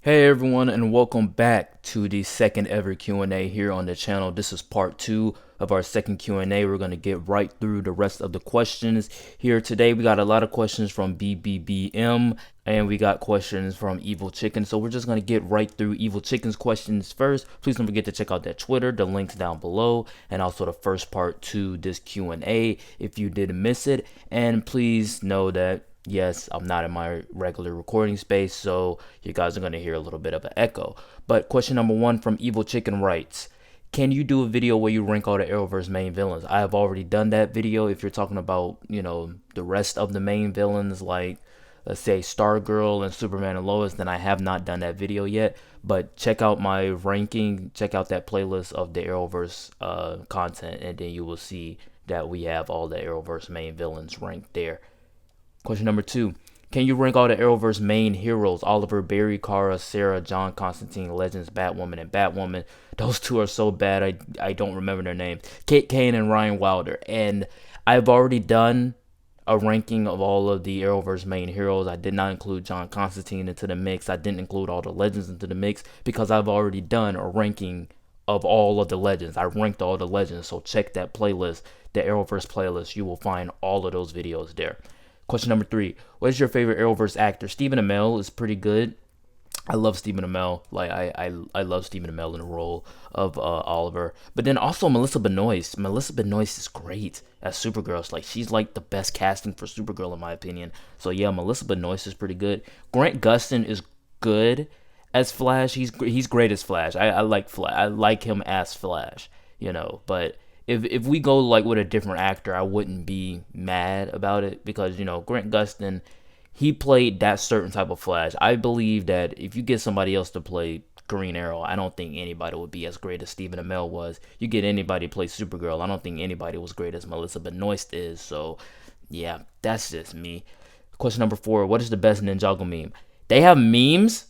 Hey everyone, and welcome back to the second ever Q&A here on the channel. This is part 2 of our second Q&A. We're going to get right through the rest of the questions here today. We got a lot of questions from BBBM and we got questions from Evil Chicken. So we're just going to get right through Evil Chicken's questions first. Please don't forget to check out that Twitter. The link's down below, and also the first part to this Q&A if you did miss it. And please know that yes, I'm not in my regular recording space, so you guys are going to hear a little bit of an echo. But question number 1 from Evil Chicken writes, can you do a video where you rank all the Arrowverse main villains? I have already done that video. If you're talking about, the rest of the main villains, like, let's say, Stargirl and Superman and Lois, then I have not done that video yet. But check out my ranking, check out that playlist of the Arrowverse content, and then you will see that we have all the Arrowverse main villains ranked there. Question number 2. Can you rank all the Arrowverse main heroes? Oliver, Barry, Kara, Sarah, John, Constantine, Legends, Batwoman, and Batwoman. Those two are so bad, I don't remember their names. Kate Kane and Ryan Wilder. And I've already done a ranking of all of the Arrowverse main heroes. I did not include John Constantine into the mix. I didn't include all the Legends into the mix because I've already done a ranking of all of the Legends. I ranked all the Legends, so check that playlist, the Arrowverse playlist. You will find all of those videos there. Question number 3. What is your favorite Arrowverse actor? Stephen Amell is pretty good. I love Stephen Amell. Like I love Stephen Amell in the role of Oliver. But then also Melissa Benoist. Melissa Benoist is great as Supergirl. Like she's like the best casting for Supergirl in my opinion. So yeah, Melissa Benoist is pretty good. Grant Gustin is good as Flash. He's great as Flash. I like Flash. I like him as Flash. But if we go like with a different actor, I wouldn't be mad about it because Grant Gustin, he played that certain type of Flash. I believe that if you get somebody else to play Green Arrow, I don't think anybody would be as great as Stephen Amell was. You get anybody to play Supergirl, I don't think anybody was great as Melissa Benoist is. So yeah, that's just me. Question number 4. What is the best Ninjago meme? They have memes.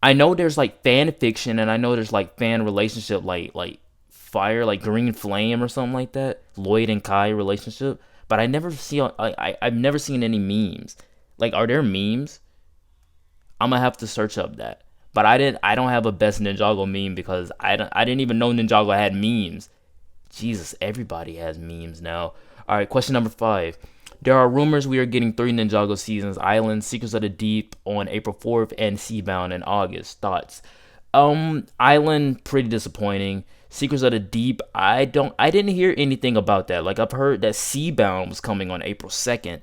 I know there's like fan fiction, and I know there's like fan relationship, like Fire, like Green Flame or something like that, Lloyd and Kai relationship. But I've never seen any memes. Like, are there memes? I'm gonna have to search up that. But I don't have a best Ninjago meme because I didn't even know Ninjago had memes. Jesus, everybody has memes now. All right, question number 5. There are rumors we are getting 3 Ninjago seasons: Island, Secrets of the Deep on April 4th, and Seabound in August. Thoughts? Island, pretty disappointing. Secrets of the Deep, I didn't hear anything about that. Like, I've heard that Seabound was coming on April 2nd,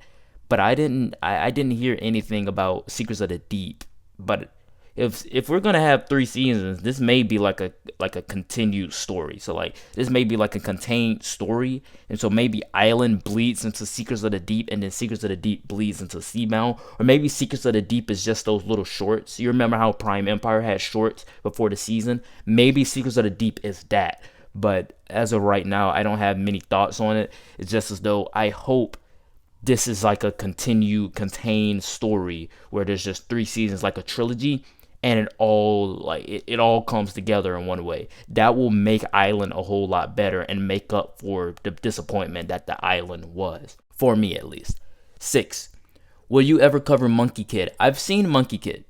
but I didn't hear anything about Secrets of the Deep. But if we're gonna have 3 seasons, this may be like a continued story. So like this may be like a contained story, and so maybe Island bleeds into Secrets of the Deep, and then Secrets of the Deep bleeds into Seabound, or maybe Secrets of the Deep is just those little shorts. You remember how Prime Empire had shorts before the season? Maybe Secrets of the Deep is that. But as of right now, I don't have many thoughts on it. It's just as though I hope this is like a continued contained story where there's just 3 seasons, like a trilogy, and it all comes together in one way. That will make Island a whole lot better and make up for the disappointment that the Island was, for me at least. 6. Will you ever cover Monkey Kid? I've seen Monkey Kid.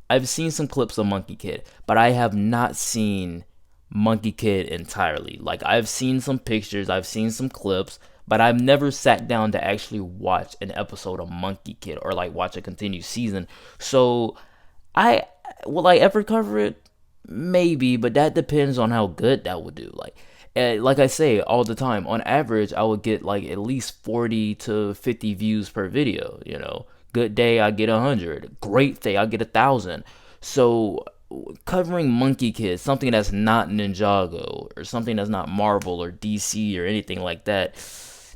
I've seen some clips of Monkey Kid, but I have not seen Monkey Kid entirely. Like, I've seen some pictures, I've seen some clips, but I've never sat down to actually watch an episode of Monkey Kid or like watch a continued season. So will I ever cover it? Maybe, but that depends on how good that would do. Like I say all the time, on average, I would get like at least 40 to 50 views per video. Good day, I get 100. Great day, I get 1,000. So covering Monkey Kid, something that's not Ninjago or something that's not Marvel or DC or anything like that,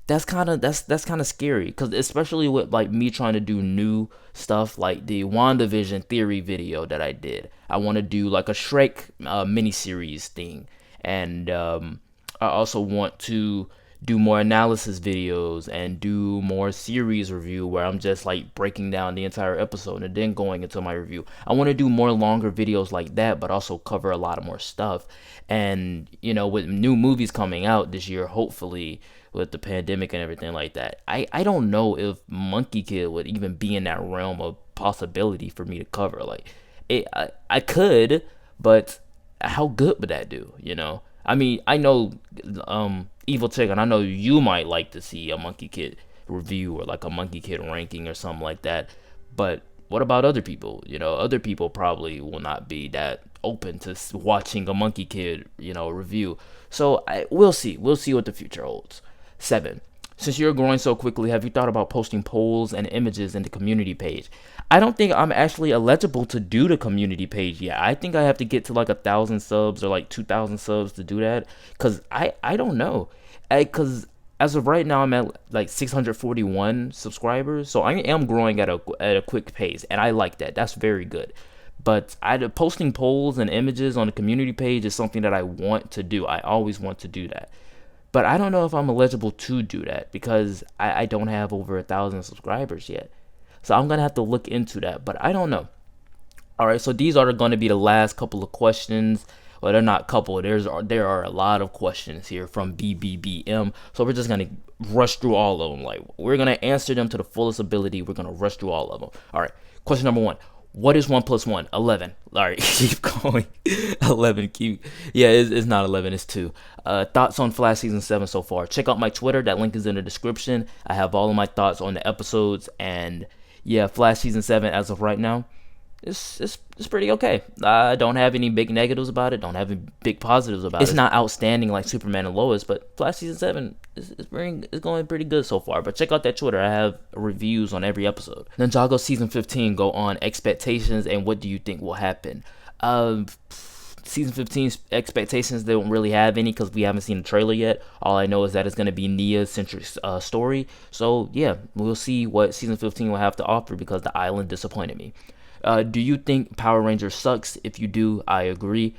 that's kind of scary, because especially with like me trying to do new stuff, like the WandaVision theory video that I did. I want to do like a Shrek miniseries thing, and I also want to do more analysis videos and do more series review where I'm just like breaking down the entire episode and then going into my review. I want to do more longer videos like that, but also cover a lot of more stuff. And with new movies coming out this year, hopefully, with the pandemic and everything like that, I don't know if Monkey Kid would even be in that realm of possibility for me to cover. Like, I could, but how good would that do? I mean, I know, Evil Chicken. I know you might like to see a Monkey Kid review or like a Monkey Kid ranking or something like that, but what about other people? Other people probably will not be that open to watching a Monkey Kid, review. So we'll see. We'll see what the future holds. 7. Since you're growing so quickly, have you thought about posting polls and images in the community page? I don't think I'm actually eligible to do the community page yet. I think I have to get to like 1,000 subs or like 2,000 subs to do that. Cause I don't know. Cause as of right now, I'm at like 641 subscribers, so I am growing at a quick pace, and I like that. That's very good. But posting polls and images on the community page is something that I want to do. I always want to do that. But I don't know if I'm eligible to do that because I don't have over 1,000 subscribers yet. So I'm gonna have to look into that, but I don't know. All right, so these are going to be the last couple of questions. Well, they're not couple. There are a lot of questions here from BBBM. So we're just gonna rush through all of them. Like, we're gonna answer them to the fullest ability. We're gonna rush through all of them. All right. Question number 1. What is 1 plus 1? 11. All right, keep going. 11. Yeah, it's not 11. It's 2. Thoughts on Flash season 7 so far? Check out my Twitter. That link is in the description. I have all of my thoughts on the episodes, and yeah, Flash season 7 as of right now, it's pretty okay. I don't have any big negatives about it. Don't have any big positives about it. It's not outstanding like Superman and Lois, but Flash season 7 is going pretty good so far. But check out that Twitter. I have reviews on every episode. Ninjago season 15 go on. Expectations and what do you think will happen? Season 15's expectations, they don't really have any because we haven't seen the trailer yet. All I know is that it's going to be Nia-centric story. So yeah, we'll see what season 15 will have to offer because the island disappointed me. Do you think Power Rangers sucks? If you do, I agree.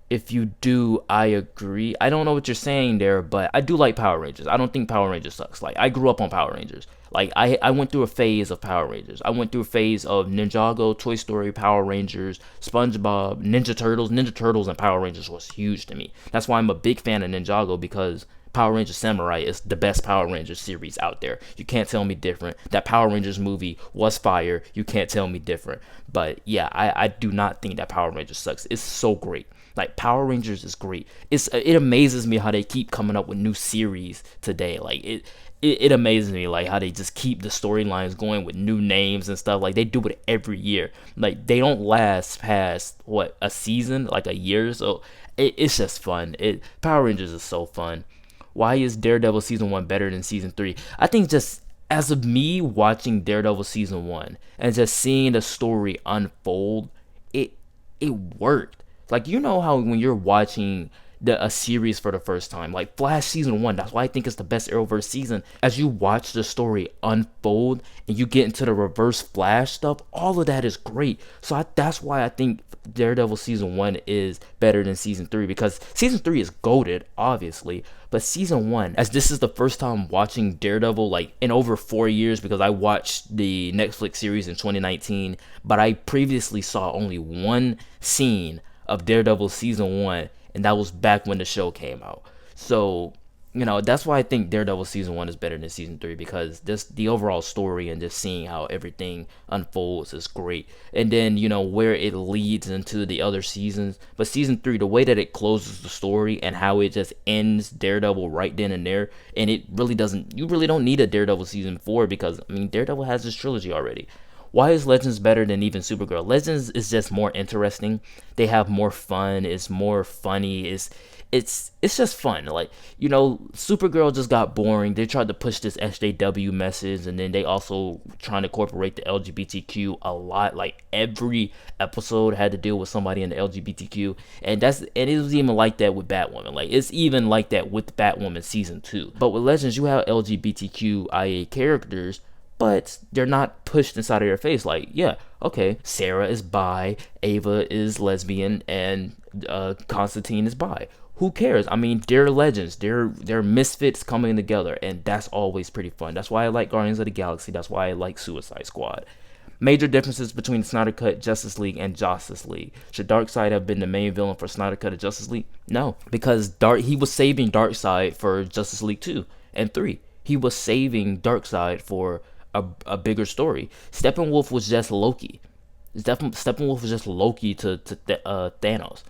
If you do, I agree. I don't know what you're saying there, but I do like Power Rangers. I don't think Power Rangers sucks. Like, I grew up on Power Rangers. Like, I went through a phase of Power Rangers. I went through a phase of Ninjago, Toy Story, Power Rangers, SpongeBob, Ninja Turtles. Ninja Turtles and Power Rangers was huge to me. That's why I'm a big fan of Ninjago, because Power Rangers Samurai is the best Power Rangers series out there. You can't tell me different. That Power Rangers movie was fire. You can't tell me different. But yeah, I do not think that Power Rangers sucks. It's so great. Like, Power Rangers is great. It amazes me how they keep coming up with new series today. Like, it amazes me like how they just keep the storylines going with new names and stuff. Like, they do it every year. Like, they don't last past a season, like a year. So it's just fun. Power Rangers is so fun. Why is Daredevil season 1 better than season 3? I think just as of me watching Daredevil season 1 and just seeing the story unfold, it worked. Like, how when you're watching a series for the first time, like Flash season 1, that's why I think it's the best Arrowverse season. As you watch the story unfold and you get into the reverse Flash stuff, all of that is great. So that's why I think Daredevil season 1 is better than season 3, because season 3 is goated, obviously, but season 1, as this is the first time watching Daredevil like in over 4 years, because I watched the Netflix series in 2019, but I previously saw only one scene of Daredevil season 1, and that was back when the show came out. So that's why I think Daredevil season 1 is better than season 3, because the overall story and just seeing how everything unfolds is great. And then where it leads into the other seasons. But season 3, the way that it closes the story and how it just ends Daredevil right then and there, and you really don't need a Daredevil season 4, because Daredevil has this trilogy already. Why is Legends better than even Supergirl? Legends is just more interesting. They have more fun. It's more funny. It's just fun. Like, Supergirl just got boring. They tried to push this SJW message, and then they also trying to incorporate the LGBTQ a lot. Like, every episode had to deal with somebody in the LGBTQ, and it was even like that with Batwoman. Like, it's even like that with Batwoman season 2. But with Legends, you have LGBTQIA characters, but they're not pushed inside of your face. Like, yeah, okay, Sarah is bi, Ava is lesbian, and Constantine is bi. Who cares? They're legends. They're misfits coming together, and that's always pretty fun. That's why I like Guardians of the Galaxy. That's why I like Suicide Squad. Major differences between Snyder Cut, Justice League, and Justice League. Should Darkseid have been the main villain for Snyder Cut of Justice League? No, because he was saving Darkseid for Justice League 2 and 3. He was saving Darkseid for a bigger story. Steppenwolf was just Loki. Steppenwolf was just Loki to Thanos,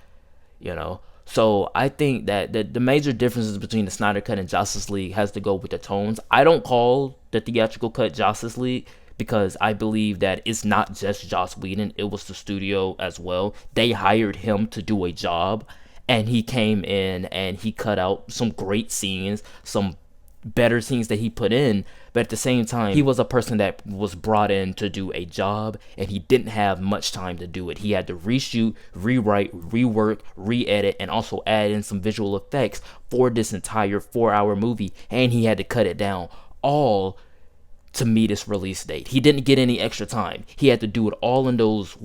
you know. So I think that the major differences between the Snyder Cut and Justice League has to go with the tones. I don't call the theatrical cut Justice League because I believe that it's not just Joss Whedon, it was the studio as well. They hired him to do a job, and he came in and he cut out some great scenes, some better scenes that he put in, but at the same time he was a person that was brought in to do a job, and he didn't have much time to do it. He had to reshoot, rewrite, rework, re-edit, and also add in some visual effects for this entire 4-hour movie, and he had to cut it down all to meet its release date. He didn't get any extra time. He had to do it all in those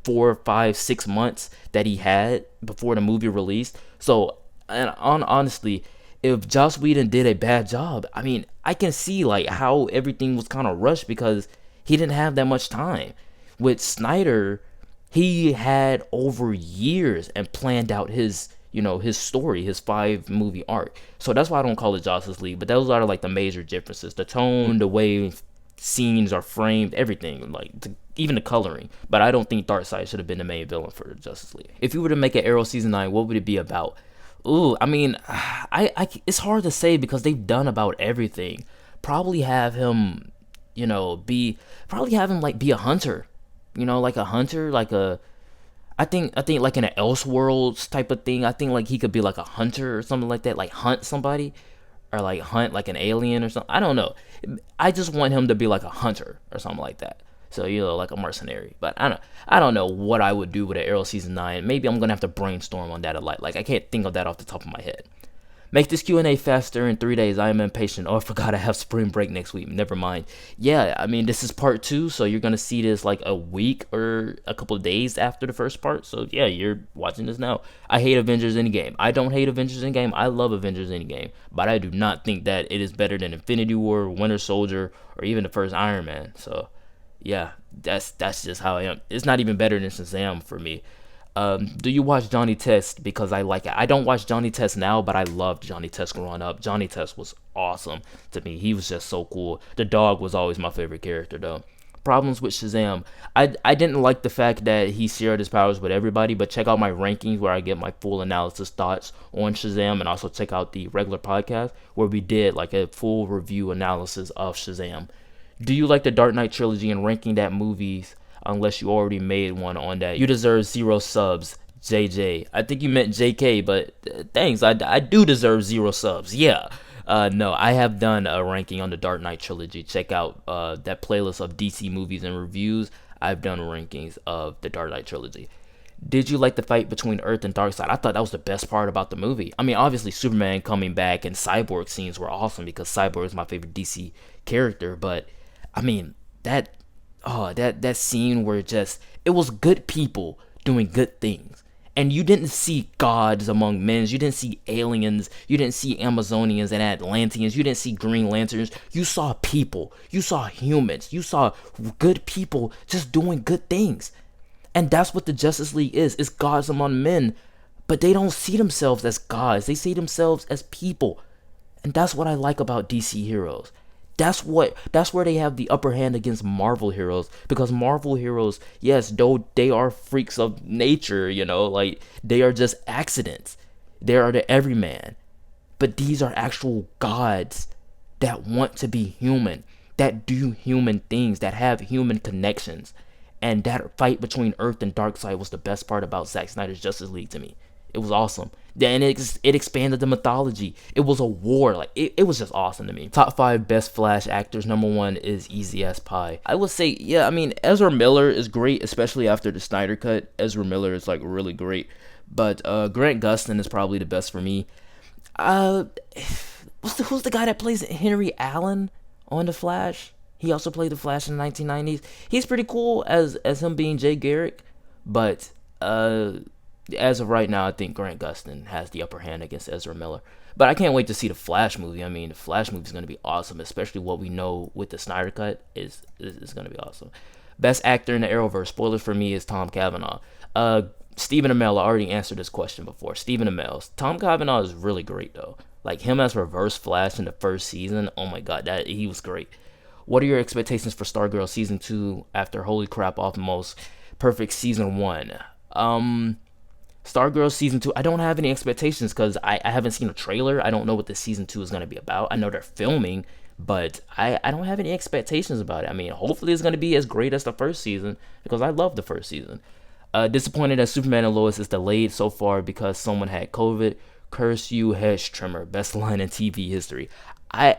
4, 5, 6 months that he had before the movie released. So, and honestly, if Joss Whedon did a bad job, I mean, I can see like how everything was kind of rushed because he didn't have that much time. With Snyder, he had over years and planned out his story, his 5-movie arc. So that's why I don't call it Justice League. But those are like the major differences: the tone, the way scenes are framed, everything, even the coloring. But I don't think Darkseid should have been the main villain for Justice League. If you were to make an Arrow season 9, what would it be about? Ooh, I mean, it's hard to say because they've done about everything. Probably have him, like be a hunter, like a hunter, I think like in an Elseworlds type of thing. I think like he could be like a hunter or something like that, like hunt somebody, or like hunt like an alien or something. I don't know. I just want him to be like a hunter or something like that. So like a mercenary. But I don't know what I would do with an Arrow season 9. Maybe I'm gonna have to brainstorm on that a lot. Like I can't think of that off the top of my head. Make this Q&A faster in 3 days. I am impatient. Oh, I forgot I have spring break next week. Never mind. Yeah, I mean, this is part 2, so you're going to see this like a week or a couple of days after the first part. So, yeah, you're watching this now. I hate Avengers Endgame. I don't hate Avengers Endgame. I love Avengers Endgame. But I do not think that it is better than Infinity War, Winter Soldier, or even the first Iron Man. So, yeah, that's just how I am. It's not even better than Shazam for me. Do you watch Johnny Test? Because I like it. I don't watch Johnny Test now, but I loved Johnny Test growing up. Johnny Test was awesome to me. He was just so cool. The dog was always my favorite character, though. Problems with Shazam. I didn't like the fact that he shared his powers with everybody, but check out my rankings where I get my full analysis thoughts on Shazam, and also check out the regular podcast where we did like a full review analysis of Shazam. Do you like the Dark Knight trilogy and ranking that movies? Unless you already made one on that. You deserve 0 subs, JJ. I think you meant JK, but thanks. I do deserve 0 subs. Yeah. No, I have done a ranking on the Dark Knight trilogy. Check out that playlist of DC movies and reviews. I've done rankings of the Dark Knight trilogy. Did you like the fight between Earth and Darkseid? I thought that was the best part about the movie. I mean, obviously Superman coming back and Cyborg scenes were awesome because Cyborg is my favorite DC character. But I mean, that scene where it was good people doing good things, and you didn't see gods among men, you didn't see aliens, you didn't see Amazonians and Atlanteans, you didn't see Green Lanterns. You saw people, you saw humans, you saw good people just doing good things. And that's what the Justice League is. It's gods among men, but they don't see themselves as gods. They see themselves as people. And that's what I like about DC heroes. That's where they have the upper hand against Marvel heroes, because Marvel heroes, yes, though they are freaks of nature, like they are just accidents. They are the everyman. But these are actual gods that want to be human, that do human things, that have human connections. And that fight between Earth and Darkseid was the best part about Zack Snyder's Justice League to me. It was awesome. And it expanded the mythology. It was a war. Like it was just awesome to me. Top 5 best Flash actors. Number 1 is Easy as Pie. I would say, yeah, I mean, Ezra Miller is great, especially after the Snyder Cut. Ezra Miller is like really great. But Grant Gustin is probably the best for me. Who's the guy that plays Henry Allen on The Flash? He also played The Flash in the 1990s. He's pretty cool as him being Jay Garrick. But as of right now, I think Grant Gustin has the upper hand against Ezra Miller. But I can't wait to see the Flash movie. I mean, the Flash movie is going to be awesome, especially what we know with the Snyder Cut is going to be awesome. Best actor in the Arrowverse, spoilers for me, is Tom Cavanaugh. Stephen Amell, I already answered this question before. Stephen Amell. Tom Cavanaugh is really great, though. Like, him as Reverse Flash in the first season, oh my god, he was great. What are your expectations for Stargirl Season 2 after Holy Crap Almost? Perfect season 1. Stargirl season 2, I don't have any expectations because I haven't seen a trailer. I don't know what the season 2 is going to be about. I know they're filming, but I don't have any expectations about it. I mean, hopefully it's going to be as great as the first season because I love the first season. Disappointed that Superman and Lois is delayed so far because someone had COVID. Curse you, hedge trimmer. Best line in TV history.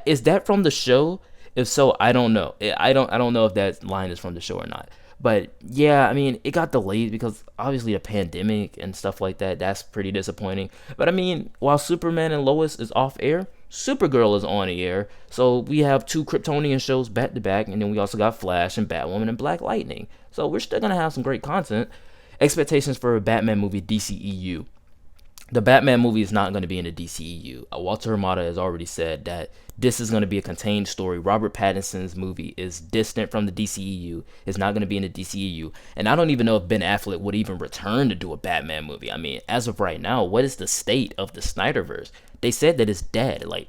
Is that from the show? If so, I don't know. I don't know if that line is from the show or not. But yeah, I mean, it got delayed because obviously the pandemic and stuff like that. That's pretty disappointing. But I mean, while Superman and Lois is off air, Supergirl is on the air. So we have two Kryptonian shows back to back, and then we also got Flash and Batwoman and Black Lightning. So we're still gonna have some great content. Expectations for a Batman movie DCEU. The Batman movie is not going to be in the DCEU. Walter Hamada has already said that this is going to be a contained story. Robert Pattinson's movie is distant from the DCEU. It's not going to be in the DCEU. And I don't even know if Ben Affleck would even return to do a Batman movie. I mean, as of right now, what is the state of the Snyderverse? They said that it's dead. Like,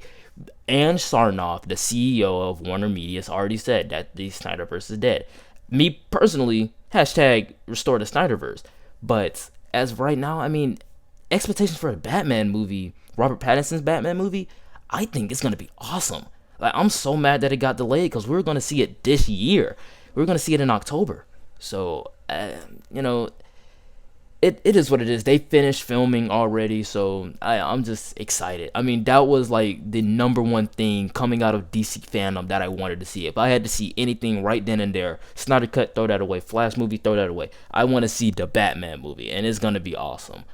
Ann Sarnoff, the CEO of Warner Media, has already said that the Snyderverse is dead. Me personally, hashtag restore the Snyderverse. But as of right now, I mean, expectations for a Batman movie, Robert Pattinson's Batman movie, I think it's gonna be awesome. Like, I'm so mad that it got delayed because we were gonna see it this year. We were gonna see it in October. So, you know, it is what it is. They finished filming already, so I'm just excited. I mean, that was like the number one thing coming out of DC fandom that I wanted to see. If I had to see anything right then and there, Snyder Cut, throw that away. Flash movie, throw that away. I want to see the Batman movie, and it's gonna be awesome.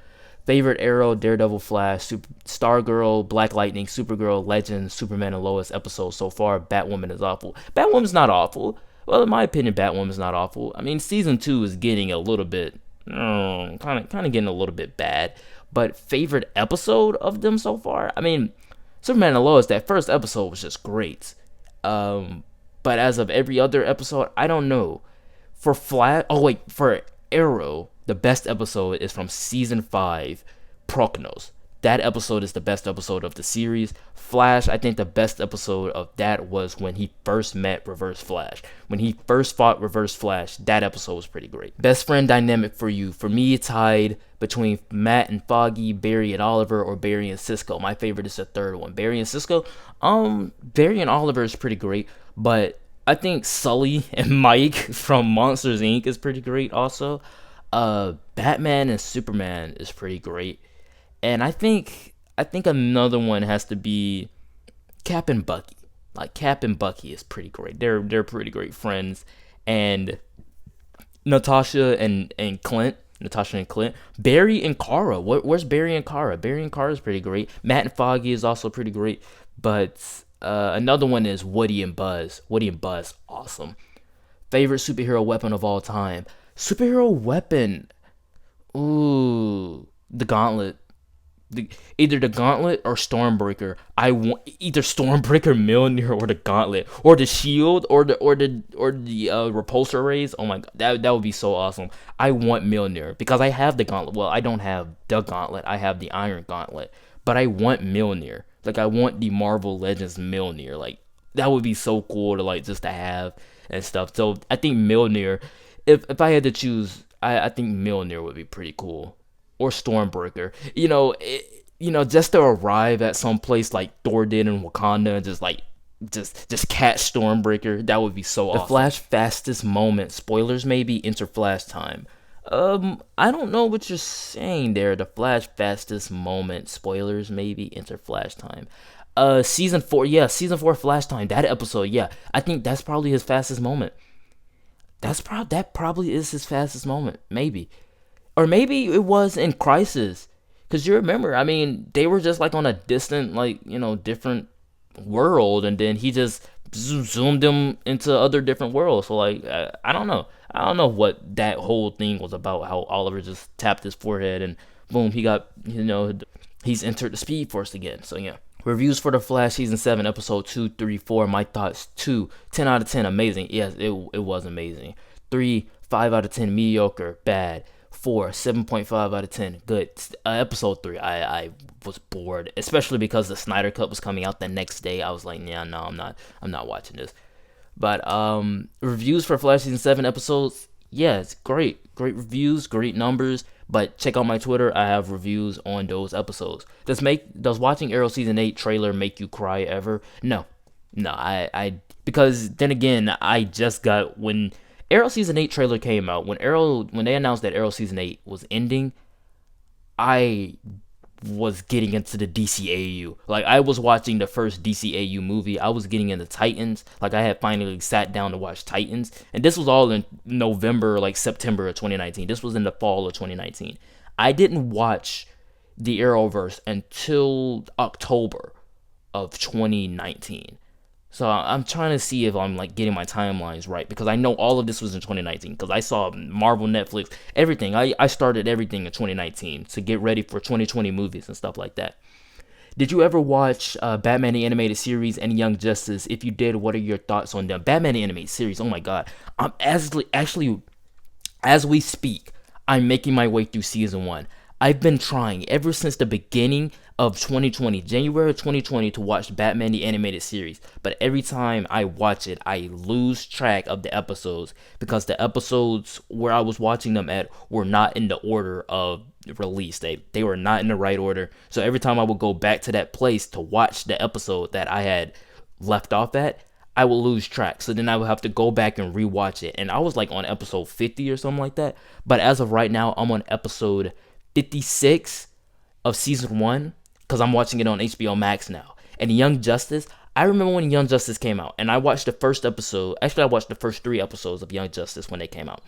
Favorite Arrow, Daredevil, Flash, Stargirl, Black Lightning, Supergirl, Legends, Superman and Lois episodes so far. Batwoman is awful. Batwoman's not awful. Well, in my opinion, Batwoman's not awful. I mean, season 2 is getting a little bit, kind of getting a little bit bad. But favorite episode of them so far? I mean, Superman and Lois, that first episode was just great. But as of every other episode, I don't know. For Arrow, the best episode is from season 5, Prognos. That episode is the best episode of the series. Flash, I think the best episode of that was when he first met Reverse Flash. When he first fought Reverse Flash, that episode was pretty great. Best friend dynamic for you. For me, it's tied between Matt and Foggy, Barry and Oliver, or Barry and Cisco. My favorite is the third one. Barry and Cisco. Barry and Oliver is pretty great, but I think Sully and Mike from Monsters Inc. is pretty great also. Batman and Superman is pretty great. And I think another one has to be Cap and Bucky. Like, Cap and Bucky is pretty great. They're pretty great friends. And Natasha and Clint. Barry and Kara. Where's Barry and Kara? Barry and Kara is pretty great. Matt and Foggy is also pretty great. But another one is Woody and Buzz. Woody and Buzz, awesome. Favorite superhero weapon of all time. Superhero weapon. Ooh, the Gauntlet. Either the Gauntlet or Stormbreaker. I want either Stormbreaker, Mjolnir, or the Gauntlet, or the Shield, or the repulsor rays. Oh my god, that would be so awesome. I want Mjolnir because I have the Gauntlet. Well, I don't have the Gauntlet. I have the Iron Gauntlet, but I want Mjolnir. Like, I want the Marvel Legends Mjolnir. Like, that would be so cool to just to have and stuff. So I think Mjolnir. If I had to choose, I think Mjolnir would be pretty cool. Or Stormbreaker. Just to arrive at some place like Thor did in Wakanda and just catch Stormbreaker, that would be so awesome. The Flash fastest moment, spoilers maybe, enter Flash time. I don't know what you're saying there. The Flash fastest moment, spoilers maybe, enter Flash time. Season 4 Flash time, that episode, yeah. I think that's probably his fastest moment. That probably is his fastest moment, maybe. Or maybe it was in Crisis. Because you remember, I mean, they were just on a distant, different world. And then he just zoomed them into other different worlds. So, I don't know. I don't know what that whole thing was about. How Oliver just tapped his forehead and boom, he got, he's entered the Speed Force again. So, yeah. Reviews for The Flash Season 7, Episode 2, 3, 4. My thoughts, 2, 10 out of 10, amazing. Yes, it was amazing. 3, 5 out of 10, mediocre, bad. 4, 7.5 out of 10, good. Episode 3, I was bored, especially because the Snyder Cut was coming out the next day. I was like, yeah, no, I'm not watching this. But reviews for Flash Season 7 episodes, yeah, it's great reviews, great numbers. But check out my Twitter. I have reviews on those episodes. Does watching Arrow season 8 trailer make you cry ever? No, no. I because then again, I just got when Arrow season 8 trailer came out. When they announced that Arrow season 8 was ending, I was getting into the DCAU. Like, I was watching the first DCAU movie. I was getting into Titans. Like, I had finally sat down to watch Titans. And this was all in November, like September of 2019. This was in the fall of 2019. I didn't watch the Arrowverse until October of 2019. So I'm trying to see if I'm like getting my timelines right, because I know all of this was in 2019 because I saw Marvel, Netflix, everything. I started everything in 2019 to get ready for 2020 movies and stuff like that. Did you ever watch Batman the Animated Series and Young Justice? If you did, what are your thoughts on them? Batman the Animated Series, oh my god. I'm actually, as we speak, I'm making my way through season 1. I've been trying ever since the beginning of 2020, January of 2020, to watch Batman the Animated Series. But every time I watch it, I lose track of the episodes because the episodes where I was watching them at were not in the order of release. They were not in the right order. So every time I would go back to that place to watch the episode that I had left off at, I will lose track. So then I would have to go back and rewatch it. And I was like on episode 50 or something like that. But as of right now, I'm on episode 56 of season 1 because I'm watching it on HBO Max now. And Young Justice, I remember when Young Justice came out, and I watched the first episode. Actually, I watched the first 3 episodes of Young Justice when they came out,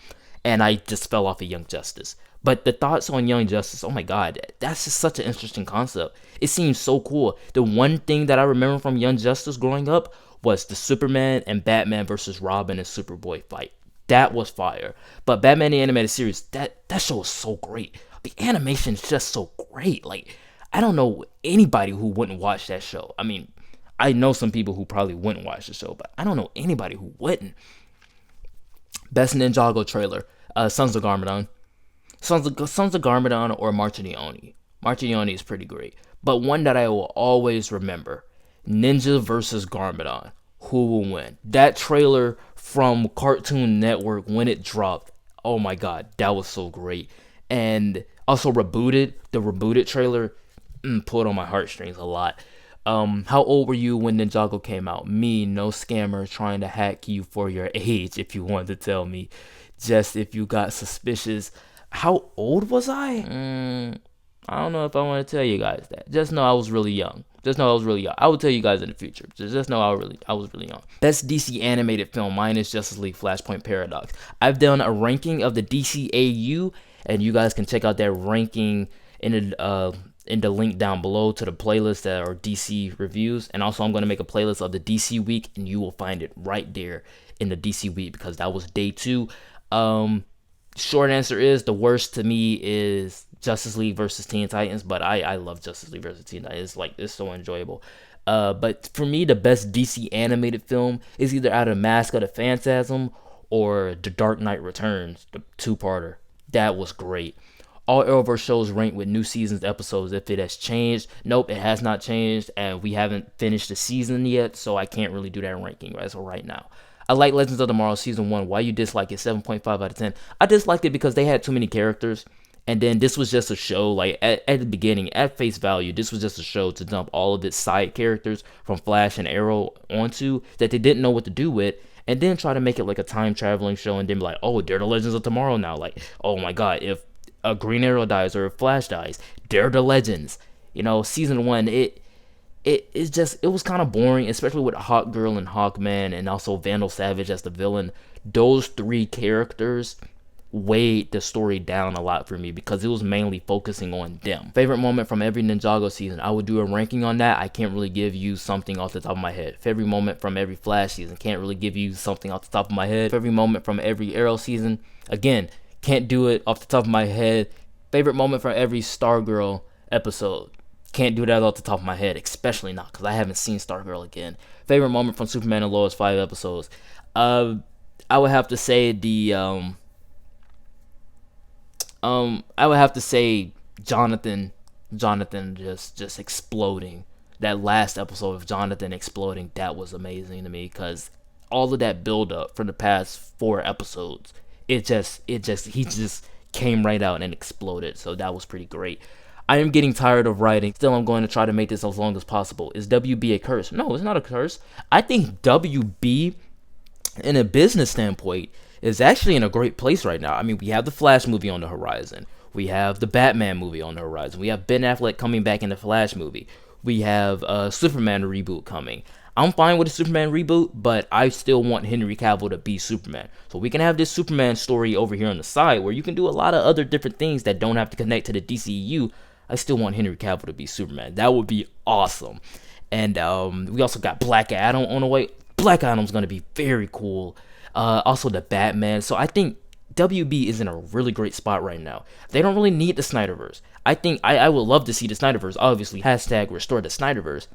and I just fell off of Young Justice. But the thoughts on Young Justice, oh my god, that's just such an interesting concept. It seems so cool. The one thing that I remember from Young Justice growing up was the Superman and Batman versus Robin and Superboy fight. That was fire. But Batman the Animated Series, that show was so great. The animation is just so great. Like, I don't know anybody who wouldn't watch that show. I mean, I know some people who probably wouldn't watch the show, but I don't know anybody who wouldn't. Best Ninjago trailer, Sons of Garmadon. Sons of Garmadon or Marchione. Marchione is pretty great. But one that I will always remember, Ninja versus Garmadon. Who will win? That trailer from Cartoon Network when it dropped, oh my god, that was so great. And also the rebooted trailer, pulled on my heartstrings a lot. How old were you when Ninjago came out? Me, no scammer trying to hack you for your age, if you want to tell me. Just if you got suspicious. How old was I? I don't know if I want to tell you guys that. Just know I was really young. I will tell you guys in the future. Just know I was really young. Best DC animated film. Mine is Justice League Flashpoint Paradox. I've done a ranking of the DCAU, and you guys can check out that ranking in the link down below to the playlist that are DC reviews. And also I'm going to make a playlist of the DC week, and you will find it right there in the DC week because that was day 2. Short answer is the worst to me is Justice League versus Teen Titans, but I love Justice League versus Teen Titans. It's so enjoyable. But for me, the best DC animated film is either out of Mask of the Phantasm or The Dark Knight Returns, the 2-parter. That was great. All Arrowverse shows rank with new season's episodes. If it has changed, nope, it has not changed, and we haven't finished the season yet, so I can't really do that ranking as of right now. I like Legends of Tomorrow Season 1. Why you dislike it? 7.5 out of 10. I disliked it because they had too many characters. And then this was just a show, like, at the beginning, at face value, this was just a show to dump all of its side characters from Flash and Arrow onto that they didn't know what to do with. And then try to make it like a time-traveling show and then be like, oh, they're the Legends of Tomorrow now. Like, oh my god, if a Green Arrow dies or if Flash dies, they're the Legends. Season 1, it was kind of boring, especially with Hawkgirl and Hawkman and also Vandal Savage as the villain. Those 3 characters weighed the story down a lot for me because it was mainly focusing on them. Favorite moment from every Ninjago season. I would do a ranking on that. I can't really give you something off the top of my head. Favorite moment from every Flash season. Can't really give you something off the top of my head. Favorite moment from every Arrow season. Again, can't do it off the top of my head. Favorite moment from every Stargirl episode. Can't do that off the top of my head, especially not because I haven't seen Stargirl again. Favorite moment from Superman and Lois 5 episodes. I would have to say I would have to say Jonathan just exploding. That last episode of Jonathan exploding, that was amazing to me because all of that build up for the past 4 episodes, he just came right out and exploded. So that was pretty great. I am getting tired of writing. Still, I'm going to try to make this as long as possible. Is WB a curse? No, it's not a curse. I think WB, in a business standpoint, is actually in a great place right now. I mean, we have the Flash movie on the horizon. We have the Batman movie on the horizon. We have Ben Affleck coming back in the Flash movie. We have a Superman reboot coming. I'm fine with a Superman reboot, but I still want Henry Cavill to be Superman. So we can have this Superman story over here on the side where you can do a lot of other different things that don't have to connect to the DCEU. I still want Henry Cavill to be Superman. That would be awesome. And we also got Black Adam on the way. Black Adam's going to be very cool. Also the Batman. So I think WB is in a really great spot right now. They don't really need the Snyderverse. I think I would love to see the Snyderverse. Obviously, hashtag restore the Snyderverse.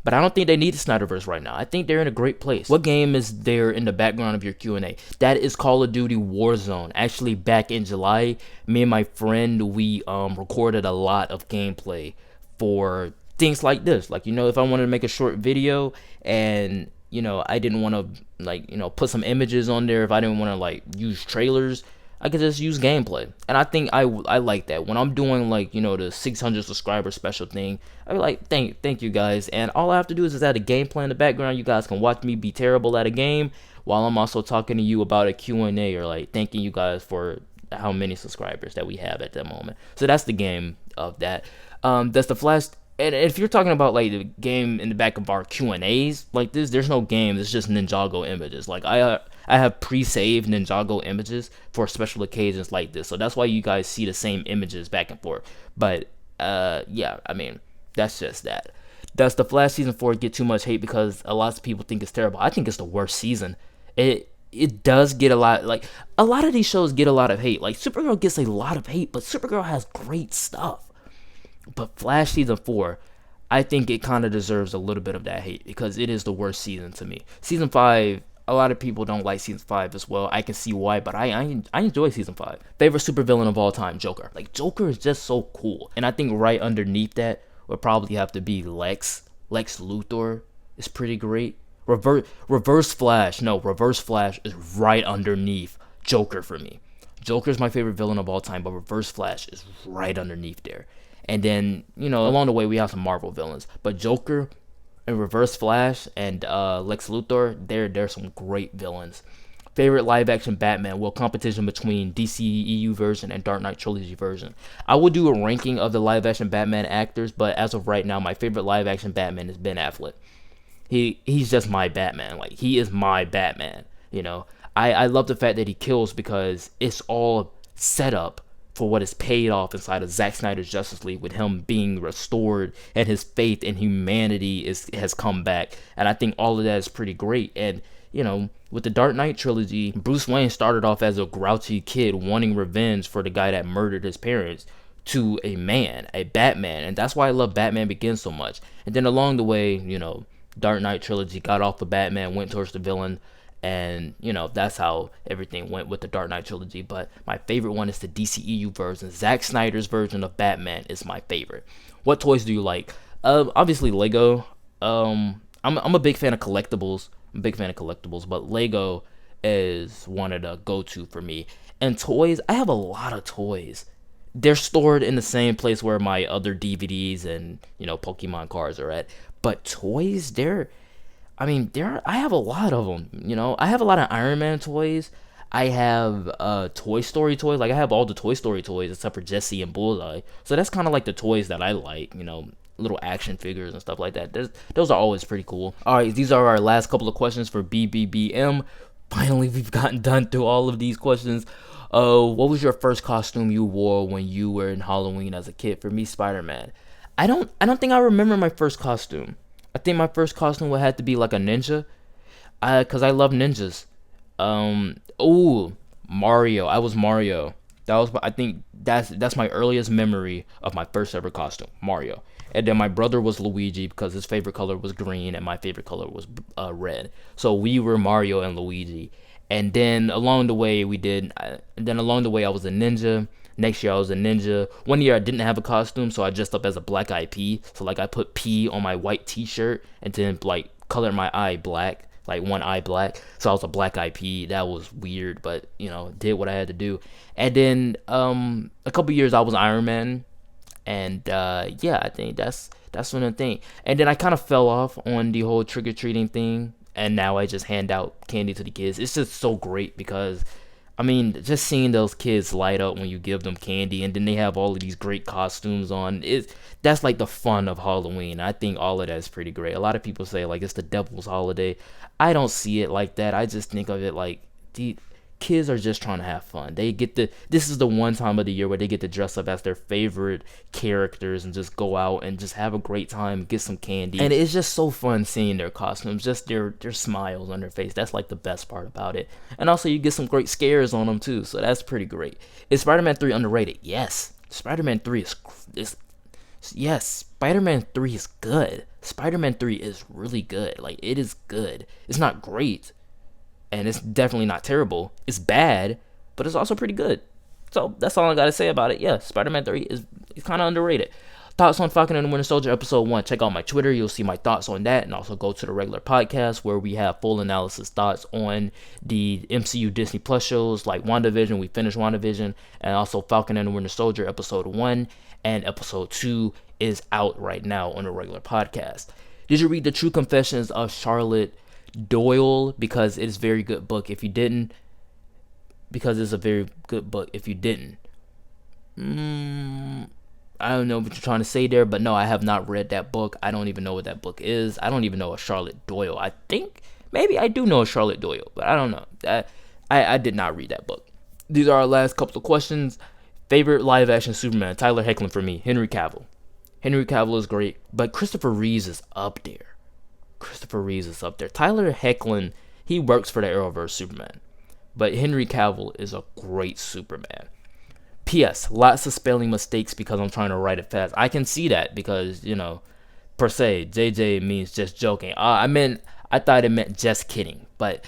But I don't think they need the Snyderverse right now. I think they're in a great place. What game is there in the background of your Q&A? That is Call of Duty Warzone. Actually, back in July, me and my friend, we recorded a lot of gameplay for things like this. Like, if I wanted to make a short video and, I didn't want to, like, put some images on there. If I didn't want to, like, use trailers, I could just use gameplay. And I think I like that. When I'm doing, like, the 600 subscriber special thing, I be like, thank you guys. And all I have to do is just add a gameplay in the background. You guys can watch me be terrible at a game while I'm also talking to you about a Q&A or, like, thanking you guys for how many subscribers that we have at that moment. So that's the game of that. That's the Flash. And if you're talking about, like, the game in the back of our Q&As, like this, there's no game. It's just Ninjago images. Like, I have pre-saved Ninjago images for special occasions like this. So that's why you guys see the same images back and forth. But, yeah, I mean, that's just that. Does the Flash Season 4 get too much hate because a lot of people think it's terrible? I think it's the worst season. It does get a lot, like, a lot of these shows get a lot of hate. Like, Supergirl gets a lot of hate, but Supergirl has great stuff. But Flash Season 4, I think it kind of deserves a little bit of that hate because it is the worst season to me. Season 5, a lot of people don't like Season 5 as well. I can see why, but I enjoy Season 5. Favorite supervillain of all time, Joker. Like, Joker is just so cool. And I think right underneath that would probably have to be Lex. Lex Luthor is pretty great. Reverse Flash is right underneath Joker for me. Joker is my favorite villain of all time, but Reverse Flash is right underneath there. And then, along the way, we have some Marvel villains. But Joker and Reverse Flash and Lex Luthor, they're some great villains. Favorite live-action Batman? Well, competition between DCEU version and Dark Knight Trilogy version. I will do a ranking of the live-action Batman actors, but as of right now, my favorite live-action Batman is Ben Affleck. He's just my Batman. Like, he is my Batman, I love the fact that he kills because it's all set up for what is paid off inside of Zack Snyder's Justice League with him being restored and his faith in humanity has come back. And I think all of that is pretty great. And, with the Dark Knight trilogy, Bruce Wayne started off as a grouchy kid wanting revenge for the guy that murdered his parents to a Batman. And that's why I love Batman Begins so much. And then along the way, Dark Knight trilogy got off of Batman, went towards the villain. And, that's how everything went with the Dark Knight trilogy. But my favorite one is the DCEU version. Zack Snyder's version of Batman is my favorite. What toys do you like? Obviously, Lego. I'm a big fan of collectibles. But Lego is one of the go-to for me. And toys, I have a lot of toys. They're stored in the same place where my other DVDs and, Pokemon cards are at. But toys, I have a lot of them, I have a lot of Iron Man toys. I have Toy Story toys. Like, I have all the Toy Story toys except for Jesse and Bullseye. So that's kind of like the toys that I like, little action figures and stuff like that. Those are always pretty cool. All right, these are our last couple of questions for BBBM. Finally, we've gotten done through all of these questions. What was your first costume you wore when you were in Halloween as a kid? For me, Spider-Man. I don't think I remember my first costume. I think my first costume would have to be like a ninja, cause I love ninjas. Mario. I was Mario. I think that's my earliest memory of my first ever costume, Mario. And then my brother was Luigi because his favorite color was green and my favorite color was red. So we were Mario and Luigi. And then along the way I was a ninja. Next year I was a ninja. One year I didn't have a costume, so I dressed up as a black-eyed pea. So like I put P on my white t-shirt and then like colored my eye black like one eye black. So I was a black IP. That was weird, but did what I had to do. And then a couple years I was Iron Man, and yeah, I think that's one of the thing. And then I kind of fell off on the whole trick or treating thing, and now I just hand out candy to the kids. It's just so great because I mean, just seeing those kids light up when you give them candy, and then they have all of these great costumes on. That's like the fun of Halloween. I think all of that is pretty great. A lot of people say like it's the devil's holiday. I don't see it like that. I just think of it like the kids are just trying to have fun. This is the one time of the year where they get to dress up as their favorite characters and just go out and just have a great time, get some candy. And it's just so fun seeing their costumes, just their smiles on their face. That's like the best part about it. And also you get some great scares on them too, so that's pretty great. Is Spider-Man 3 underrated? Yes. Spider-Man 3 is yes, Spider-Man 3 is good. Spider-Man 3 is really good. Like, it is good. It's not great, and it's definitely not terrible. It's bad, but it's also pretty good. So that's all I gotta say about it. Yeah, Spider-Man 3 is kind of underrated. Thoughts on Falcon and the Winter Soldier episode 1. Check out my Twitter. You'll see my thoughts on that, and also go to the regular podcast where we have full analysis thoughts on the MCU Disney Plus shows like WandaVision. We finished WandaVision, and also Falcon and the Winter Soldier episode 1 and episode 2 is out right now on the regular podcast. Did you read The True Confessions of Charlotte Doyle? Because it's a very good book. If you didn't, because it's a very good book. If you didn't, I don't know what you're trying to say there, but no, I have not read that book. I don't even know what that book is. I don't even know a Charlotte Doyle. I think maybe I do know a Charlotte Doyle, but I don't know. I did not read that book. These are our last couple of questions. Favorite live action Superman? Tyler Hoechlin for me. Henry Cavill. Henry Cavill is great, but Christopher Reeves is up there. Tyler Hoechlin, he works for the Arrowverse Superman, but Henry Cavill is a great Superman. P.S. Lots of spelling mistakes because I'm trying to write it fast. I can see that because, per se, JJ means just joking. I thought it meant just kidding, but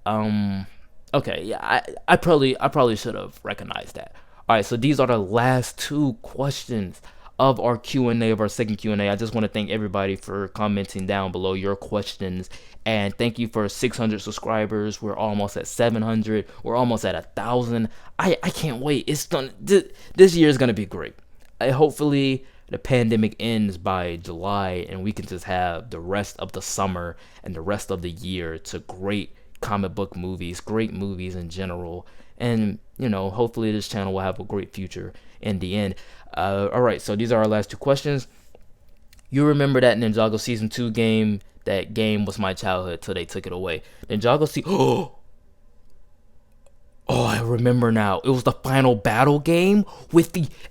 okay, yeah, I probably should have recognized that. All right, so these are the last two questions of our Q&A, of our second Q&A. I just want to thank everybody for commenting down below your questions, and thank you for 600 subscribers. We're almost at 700. We're almost at 1,000. I can't wait. This year is gonna be great. Hopefully the pandemic ends by July and we can just have the rest of the summer and the rest of the year to great comic book movies, great movies in general, and hopefully this channel will have a great future in the end. Alright, so these are our last two questions. You remember that Ninjago Season 2 game? That game was my childhood till they took it away. Ninjago Oh, I remember now. It was the final battle game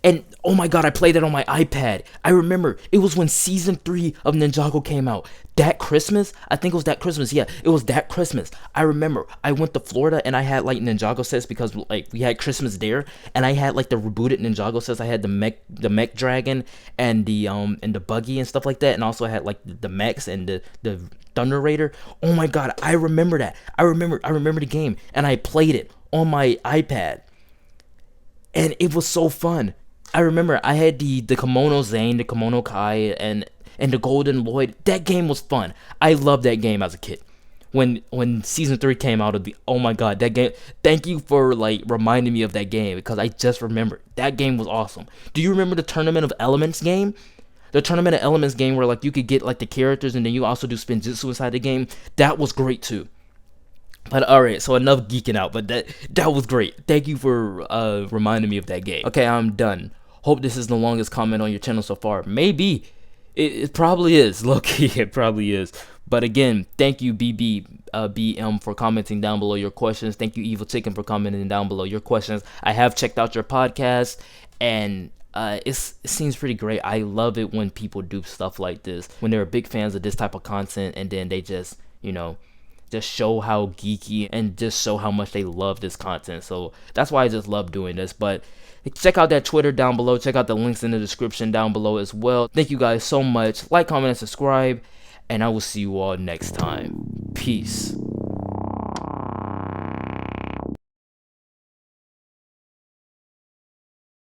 and oh my god, I played it on my iPad. I remember it was when Season 3 of Ninjago came out. That Christmas? I think it was that Christmas. Yeah, it was that Christmas. I remember I went to Florida and I had like Ninjago sets because like we had Christmas there, and I had like the rebooted Ninjago sets. I had the mech dragon and the buggy and stuff like that, and also I had like the mechs and the Thunder Raider. Oh my god, I remember that. I remember the game, and I played it on my iPad, and it was so fun. I remember I had the Kimono Zane, the Kimono Kai, and the Golden Lloyd. That game was fun. I loved that game as a kid. When Season 3 came out, oh my god, that game. Thank you for like reminding me of that game, because I just remembered that game was awesome. Do you remember the Tournament of Elements game? The Tournament of Elements game where like you could get like the characters and then you also do spinjitzu inside the game. That was great too. But alright, so enough geeking out, but that was great. Thank you for reminding me of that game. Okay, I'm done. Hope this is the longest comment on your channel so far. Maybe. It probably is. Low-key, it probably is. But again, thank you BM for commenting down below your questions. Thank you Evil Chicken for commenting down below your questions. I have checked out your podcast, and it seems pretty great. I love it when people do stuff like this, when they're big fans of this type of content, and then they just, just show how geeky and just show how much they love this content. So that's why I just love doing this. But check out that Twitter down below. Check out the links in the description down below as well. Thank you guys so much. Like, comment, and subscribe, and I will see you all next time. Peace.